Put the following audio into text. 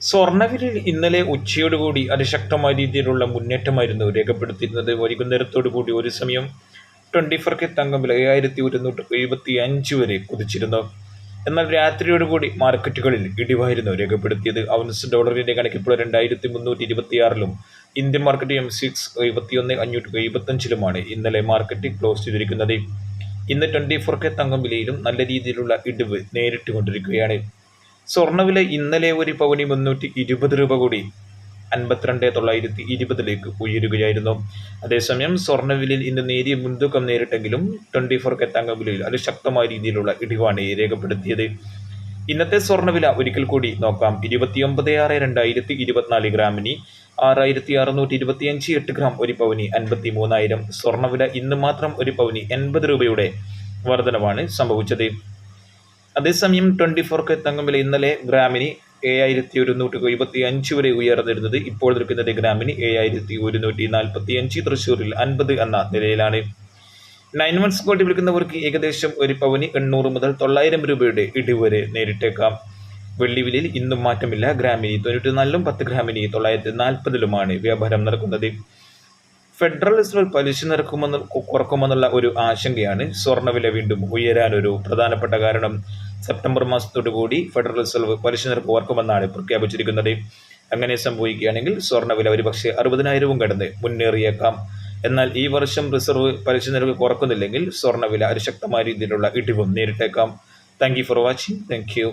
സ്വർണ്ണവിലയിൽ ഇന്നലെ ഉച്ചയോടുകൂടി അതിശക്തമായ രീതിയിലുള്ള മുന്നേറ്റമായിരുന്നു രേഖപ്പെടുത്തിയിരുന്നത്. വൈകുന്നേരത്തോടുകൂടി ഒരു സമയം 24K തങ്കം വില 7175 വരെ കുതിച്ചിരുന്നു. എന്നാൽ രാത്രിയോടുകൂടി മാർക്കറ്റുകളിൽ ഇടിവായിരുന്നു രേഖപ്പെടുത്തിയത്. ഔൺസ് ഡോളറിന്റെ കണക്കിപ്പോൾ 2326-ലും ഇന്ത്യൻ മാർക്കറ്റ് M6 71,575-ലുമാണ് ഇന്നലെ മാർക്കറ്റ് ക്ലോസ് ചെയ്തിരിക്കുന്നത്. ഇന്ന് 24K തങ്കം വിലയിലും നല്ല രീതിയിലുള്ള ഇടിവ് നേരിട്ട് കൊണ്ടിരിക്കുകയാണ്. സ്വർണ്ണവില ഇന്നലെ ഒരു പവന് 320 രൂപ കൂടി 52,920 ഉയരുകയായിരുന്നു. അതേസമയം സ്വർണ്ണവിലയിൽ ഇന്ന് നേരിയ മുൻതൂക്കം നേരിട്ടെങ്കിലും 24K തങ്കം വിലയിൽ അതിശക്തമായ രീതിയിലുള്ള ഇടിവാണ് രേഖപ്പെടുത്തിയത്. ഇന്നത്തെ സ്വർണ്ണവില ഒരിക്കൽ കൂടി നോക്കാം. 29,6,2024 ഗ്രാമിന് 6,625 8 ഗ്രാം ഒരു പവന് 53,000. സ്വർണ്ണവില ഇന്ന് മാത്രം ഒരു പവന് 80 രൂപയുടെ വർധനവാണ് സംഭവിച്ചത്. അതേസമയം 24K തങ്കം വില ഇന്നലെ ഗ്രാമിന് 7,175 വരെ ഉയർന്നിരുന്നത് ഇപ്പോൾ നിൽക്കുന്നത് ഗ്രാമിന് 7,145. തൃശ്ശൂരിൽ 50 എന്ന നിലയിലാണ്. 9 months ഗോൾഡ് വിൽക്കുന്നവർക്ക് ഏകദേശം ഒരു പവന് 800 മുതൽ 900 രൂപയുടെ ഇടിവ് വരെ നേരിട്ടേക്കാം. വെള്ളി വിലയിൽ ഇന്നും മാറ്റമില്ല. ഗ്രാമിന് 94-ലും 10 ഗ്രാമിന് 940-ലുമാണ് വ്യാപാരം നടക്കുന്നത്. ഫെഡറൽ റിസർവ് പലിശ നിരക്ക് കുറക്കുമെന്നുള്ള ഒരു ആശങ്കയാണ് സ്വർണ്ണവില വീണ്ടും ഉയരാനൊരു പ്രധാനപ്പെട്ട കാരണം. സെപ്റ്റംബർ മാസത്തോടുകൂടി ഫെഡറൽ റിസർവ് പലിശ നിരക്ക് കുറക്കുമെന്നാണ് പ്രഖ്യാപിച്ചിരിക്കുന്നത്. അങ്ങനെ സംഭവിക്കുകയാണെങ്കിൽ സ്വർണ്ണവില ഒരുപക്ഷെ 60,000-വും കടന്ന് മുന്നേറിയേക്കാം. എന്നാൽ ഈ വർഷം റിസർവ് പലിശ നിരക്ക് കുറക്കുന്നില്ലെങ്കിൽ സ്വർണ്ണവില അതിശക്തമായ രീതിയിലുള്ള ഇടിവും നേരിട്ടേക്കാം. Thank you for watching. Thank U.